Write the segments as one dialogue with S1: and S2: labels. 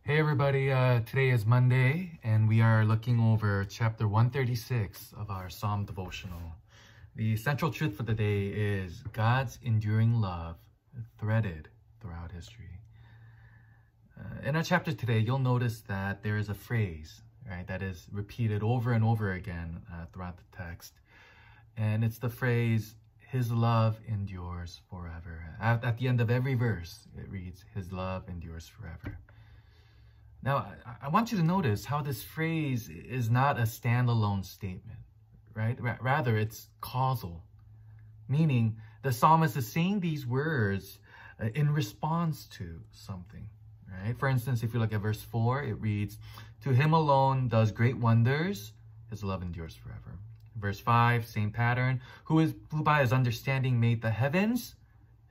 S1: Hey everybody, today is Monday and we are looking over chapter 136 of our Psalm devotional. The central truth for the day is God's enduring love threaded throughout history. In our chapter today, you'll notice that there is a phrase, right, that is repeated over and over again throughout the text. And it's the phrase, His love endures forever. At the end of every verse, it reads, His love endures forever. Now, I want you to notice how this phrase is not a standalone statement, right? Rather, it's causal, meaning the psalmist is saying these words in response to something, right? For instance, if you look at verse 4, it reads, To Him alone does great wonders, His love endures forever. Verse 5, same pattern, who by His understanding made the heavens,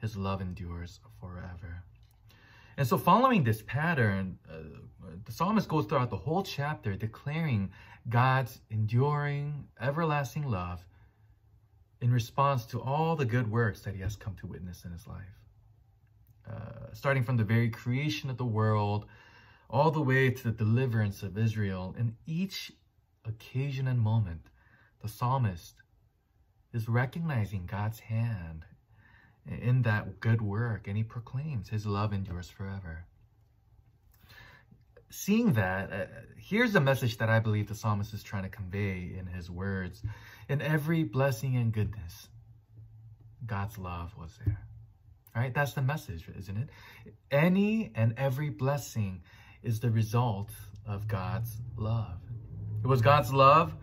S1: His love endures forever. And so following this pattern, the psalmist goes throughout the whole chapter declaring God's enduring, everlasting love in response to all the good works that He has come to witness in His life. Starting from the very creation of the world, all the way to the deliverance of Israel, in each occasion and moment, the psalmist is recognizing God's hand in that good work, and he proclaims His love endures forever. Seeing that, here's the message that I believe the psalmist is trying to convey in his words. In every blessing and goodness, God's love was there. All right, that's the message, isn't it? Any and every blessing is the result of God's love. It was God's love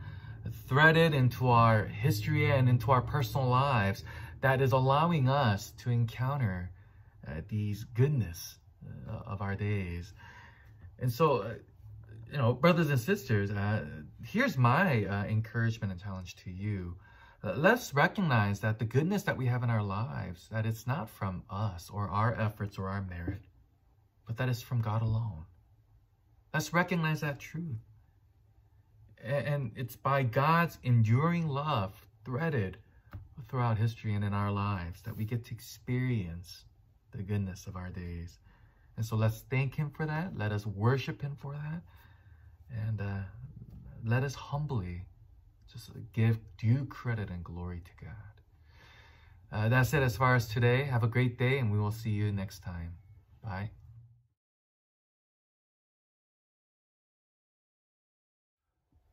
S1: threaded into our history and into our personal lives that is allowing us to encounter these goodness of our days. And so, brothers and sisters, here's my encouragement and challenge to you. Let's recognize that the goodness that we have in our lives, that it's not from us or our efforts or our merit, but that it's from God alone. Let's recognize that truth. And it's by God's enduring love threaded throughout history and in our lives that we get to experience the goodness of our days. And so let's thank Him for that. Let us worship Him for that. And let us humbly just give due credit and glory to God. That's it as far as today. Have a great day, and we will see you next time. Bye.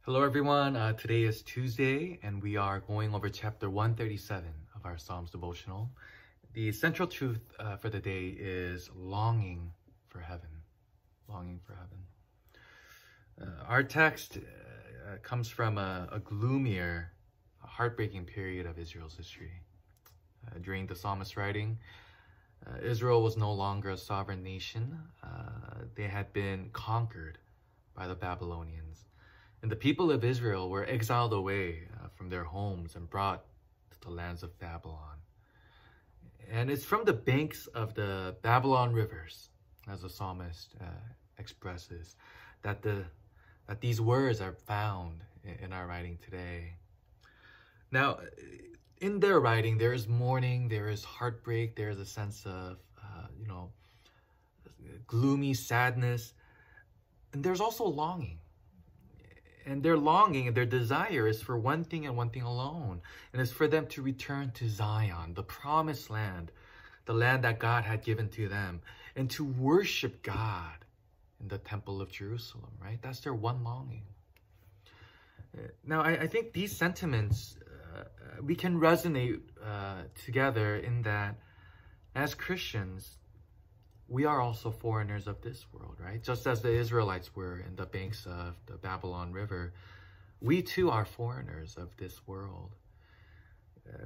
S1: Hello everyone, today is Tuesday and we are going over chapter 137 of our Psalms devotional. The central truth for the day is longing for heaven. Longing for heaven. Our text comes from a gloomier, heartbreaking period of Israel's history. During the psalmist's writing, Israel was no longer a sovereign nation. They had been conquered by the Babylonians. And the people of Israel were exiled away from their homes and brought to the lands of Babylon. And it's from the banks of the Babylon rivers, as the psalmist expresses, that these words are found in our writing today. Now, in their writing, there is mourning, there is heartbreak, there is a sense of, gloomy sadness, and there's also longing. And their longing and their desire is for one thing and one thing alone. And it's for them to return to Zion, the promised land, the land that God had given to them, and to worship God in the temple of Jerusalem, right? That's their one longing. Now, I think these sentiments, we can resonate together in that as Christians, we are also foreigners of this world, right? Just as the Israelites were in the banks of the Babylon River, we too are foreigners of this world.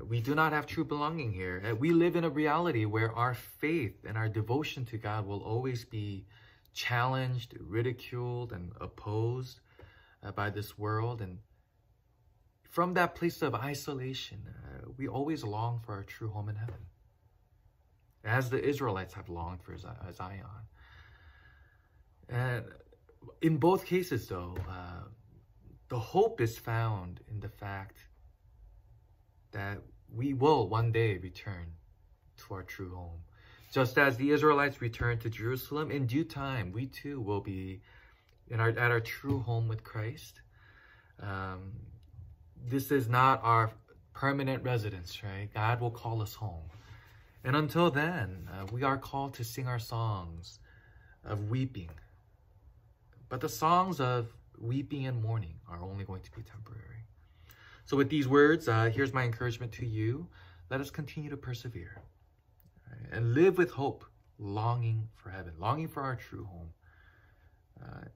S1: We do not have true belonging here. We live in a reality where our faith and our devotion to God will always be challenged, ridiculed, and opposed by this world. And from that place of isolation, we always long for our true home in heaven, as the Israelites have longed for Zion. And in both cases, though, the hope is found in the fact that we will one day return to our true home, Just as the Israelites returned to Jerusalem, in due time, we too will be at our true home with Christ. This is not our permanent residence, right? God will call us home. And until then, we are called to sing our songs of weeping. But the songs of weeping and mourning are only going to be temporary. So with these words, here's my encouragement to you. Let us continue to persevere, right? And live with hope, longing for heaven, longing for our true home.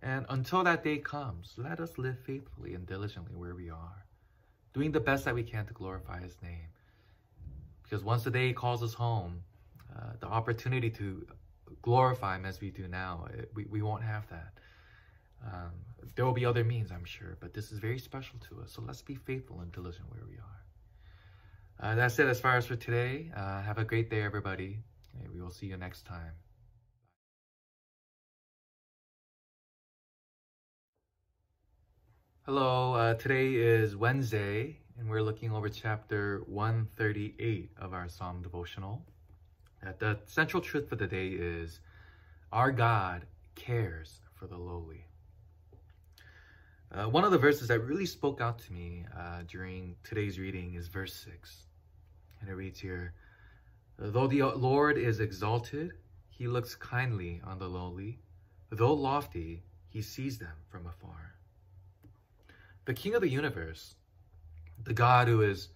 S1: And until that day comes, let us live faithfully and diligently where we are, doing the best that we can to glorify His name. Because once the day calls us home, the opportunity to glorify Him as we do now, we won't have that. There will be other means, I'm sure, but this is very special to us. So let's be faithful and diligent where we are. That's it as far as for today. Have a great day, everybody. We will see you next time. Hello, today is Wednesday, and we're looking over chapter 138 of our Psalm devotional. The central truth for the day is, our God cares for the lowly. One of the verses that really spoke out to me during today's reading is verse 6. And it reads here, though the Lord is exalted, He looks kindly on the lowly. Though lofty, He sees them from afar. The King of the universe, the God who is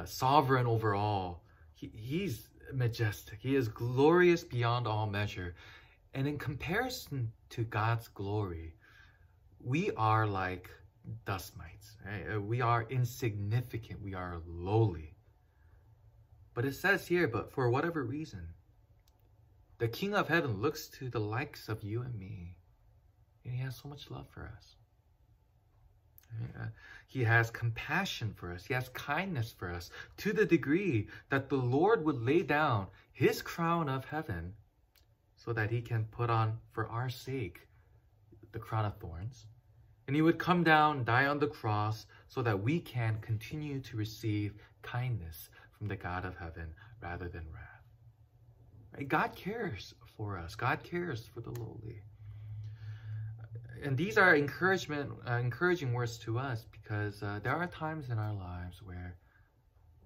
S1: sovereign over all, He's majestic. He is glorious beyond all measure. And in comparison to God's glory, we are like dust mites, right? We are insignificant. We are lowly. But it says here, but for whatever reason, the King of heaven looks to the likes of you and me, and He has so much love for us. He has compassion for us. He has kindness for us to the degree that the Lord would lay down His crown of heaven so that He can put on, for our sake, the crown of thorns. And He would come down, die on the cross so that we can continue to receive kindness from the God of heaven rather than wrath. Right? God cares for us. God cares for the lowly. And these are encouraging words to us because there are times in our lives where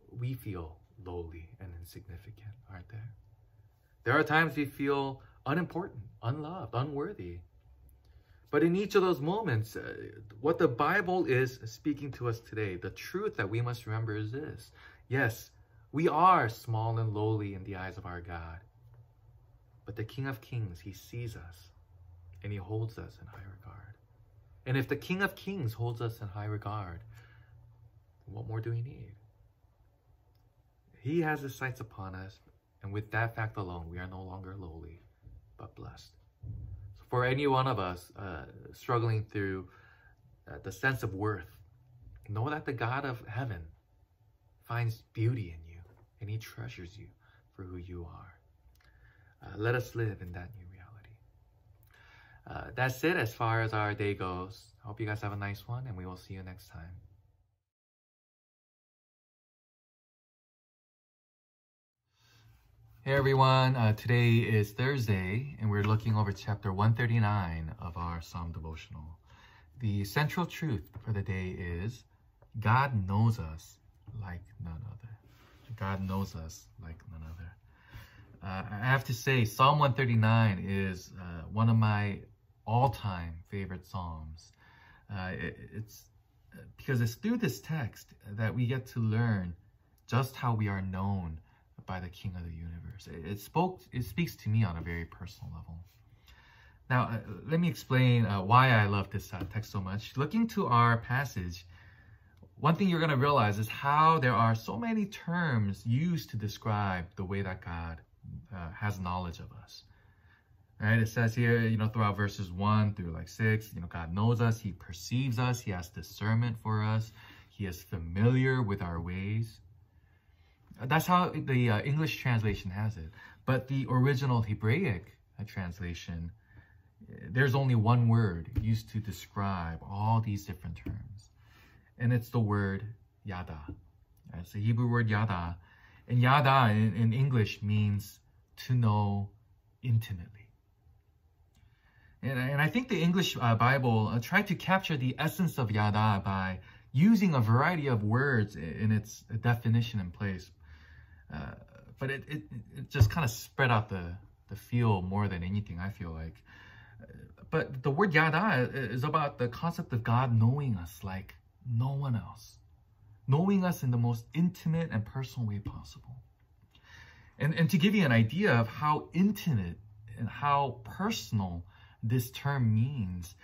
S1: we feel lowly and insignificant, aren't there? There are times we feel unimportant, unloved, unworthy. But in each of those moments, what the Bible is speaking to us today, the truth that we must remember is this. Yes, we are small and lowly in the eyes of our God. But the King of Kings, He sees us. And He holds us in high regard. And if the King of Kings holds us in high regard, what more do we need? He has His sights upon us, and with that fact alone, we are no longer lowly, but blessed. So for any one of us struggling through the sense of worth, know that the God of heaven finds beauty in you, and He treasures you for who you are. Let us live in that new reality. That's it as far as our day goes. I hope you guys have a nice one, and we will see you next time. Hey everyone, today is Thursday, and we're looking over chapter 139 of our Psalm devotional. The central truth for the day is, God knows us like none other. God knows us like none other. I have to say, Psalm 139 is one of my all-time favorite Psalms. It's because it's through this text that we get to learn just how we are known by the King of the universe. It speaks to me on a very personal level. Now, let me explain why I love this text so much. Looking to our passage, one thing you're going to realize is how there are so many terms used to describe the way that God has knowledge of us. Right? It says here, throughout verses 1 through 6, God knows us, He perceives us, He has discernment for us, He is familiar with our ways. That's how the English translation has it. But the original Hebraic translation, there's only one word used to describe all these different terms. And it's the word yada. It's the Hebrew word yada. And yada in English means to know intimately. And I think the English Bible tried to capture the essence of yada by using a variety of words in its definition and place. But it just kind of spread out the feel more than anything, I feel like. But the word yada is about the concept of God knowing us like no one else. Knowing us in the most intimate and personal way possible. And to give you an idea of how intimate and how personal this term means,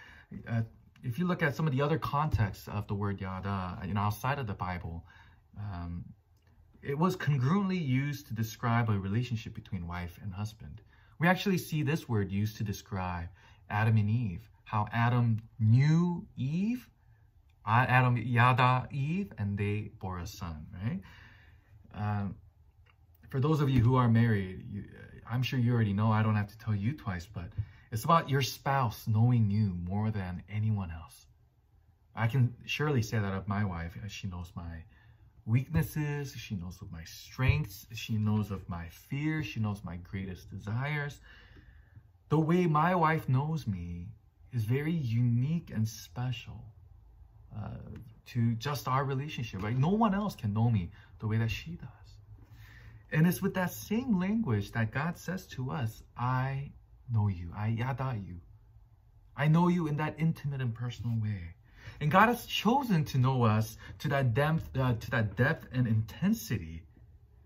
S1: if you look at some of the other contexts of the word yada, outside of the Bible, it was congruently used to describe a relationship between wife and husband. We actually see this word used to describe Adam and Eve, how Adam knew Eve, Adam yada Eve, and they bore a son, right? For those of you who are married, I'm sure you already know, I don't have to tell you twice, but it's about your spouse knowing you more than anyone else. I can surely say that of my wife. She knows my weaknesses, she knows of my strengths, she knows of my fears, she knows my greatest desires. The way my wife knows me is very unique and special to just our relationship, right? No one else can know me the way that she does. And it's with that same language that God says to us, I know you, I yada you. I know you in that intimate and personal way. And God has chosen to know us to that depth and intensity.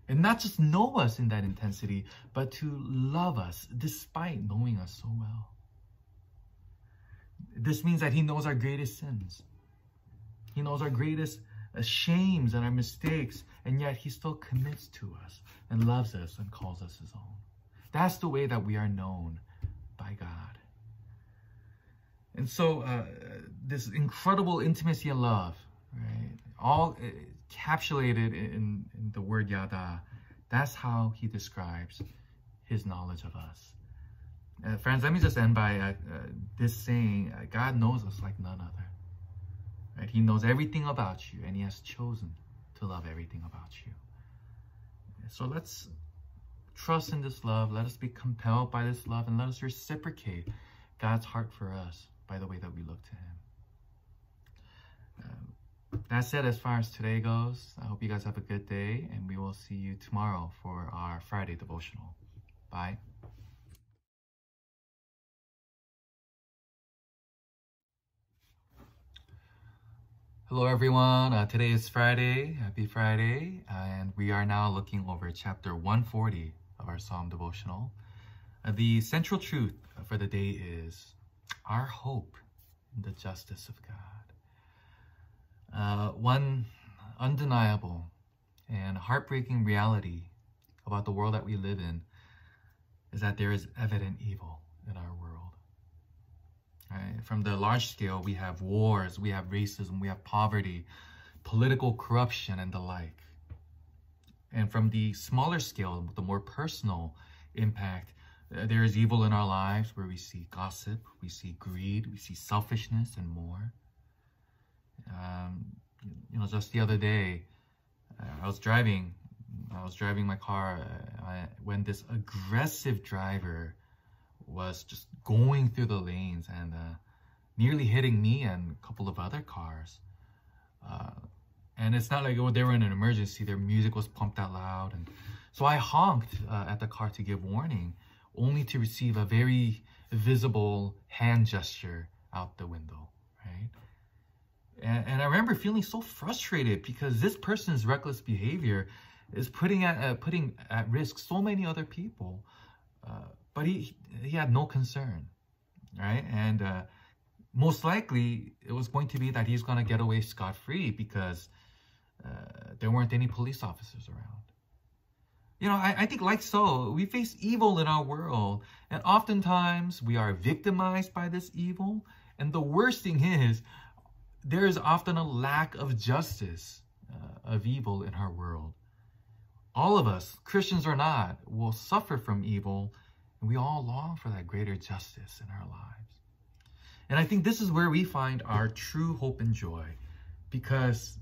S1: And not just know us in that intensity, but to love us despite knowing us so well. This means that he knows our greatest sins. He knows our greatest shames and our mistakes, and yet he still commits to us and loves us and calls us his own. That's the way that we are known by God. And so this incredible intimacy and love, right, all encapsulated in the word yada, that's how he describes his knowledge of us. Friends, let me just end by this saying, God knows us like none other. Right? He knows everything about you, and he has chosen to love everything about you. So let's trust in this love. Let us be compelled by this love, and let us reciprocate God's heart for us by the way that we look to him. That said, as far as today goes, I hope you guys have a good day, and we will see you tomorrow for our Friday devotional. Bye. Hello everyone, today is Friday, happy Friday, and we are now looking over chapter 140 of our Psalm devotional. The central truth for the day is our hope in the justice of God. One undeniable and heartbreaking reality about the world that we live in is that there is evident evil in our world. Right? From the large scale, we have wars, we have racism, we have poverty, political corruption, and the like. And from the smaller scale, the more personal impact, there is evil in our lives where we see gossip, we see greed, we see selfishness, and more. Just the other day, I was driving my car when this aggressive driver was just going through the lanes and nearly hitting me and a couple of other cars. And it's not like they were in an emergency. Their music was pumped out loud. And so I honked at the car to give warning, only to receive a very visible hand gesture out the window, right? And I remember feeling so frustrated because this person's reckless behavior is putting at risk so many other people. But he had no concern, right? And most likely it was going to be that he's going to get away scot-free because there weren't any police officers around. I think like so, we face evil in our world, and oftentimes we are victimized by this evil. And the worst thing is, there is often a lack of justice of evil in our world. All of us, Christians or not, will suffer from evil, and we all long for that greater justice in our lives. And I think this is where we find our true hope and joy, because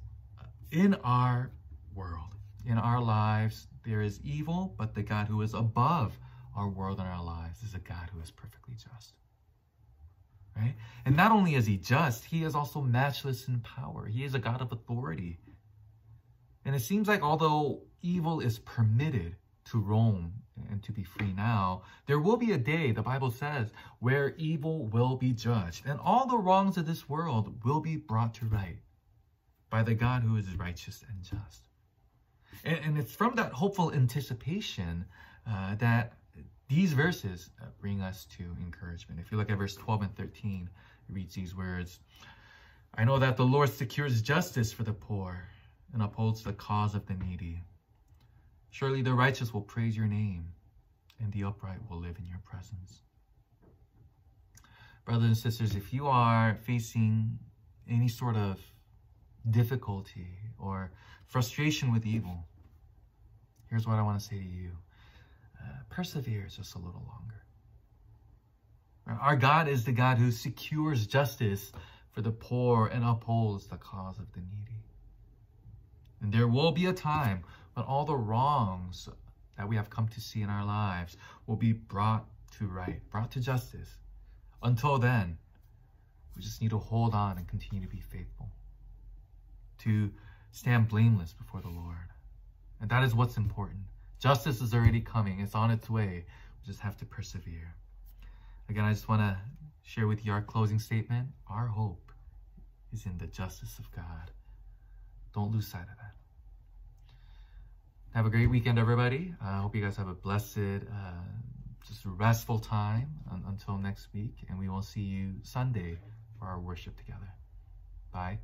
S1: in our world, in our lives, there is evil, but the God who is above our world and our lives is a God who is perfectly just. Right? And not only is he just, he is also matchless in power. He is a God of authority. And it seems like although evil is permitted to roam and to be free now, there will be a day, the Bible says, where evil will be judged. And all the wrongs of this world will be brought to right by the God who is righteous and just. And it's from that hopeful anticipation that these verses bring us to encouragement. If you look at verse 12 and 13, it reads these words, I know that the Lord secures justice for the poor and upholds the cause of the needy. Surely the righteous will praise your name, and the upright will live in your presence. Brothers and sisters, if you are facing any sort of difficulty or frustration with evil, here's what I want to say to you. Persevere just a little longer. Our God is the God who secures justice for the poor and upholds the cause of the needy. And there will be a time when all the wrongs that we have come to see in our lives will be brought to right, brought to justice. Until then, we just need to hold on and continue to be faithful, to stand blameless before the Lord. And that is what's important. Justice is already coming. It's on its way. We just have to persevere. Again, I just want to share with you our closing statement. Our hope is in the justice of God. Don't lose sight of that. Have a great weekend, everybody. I hope you guys have a blessed, just restful time until next week. And we will see you Sunday for our worship together. Bye.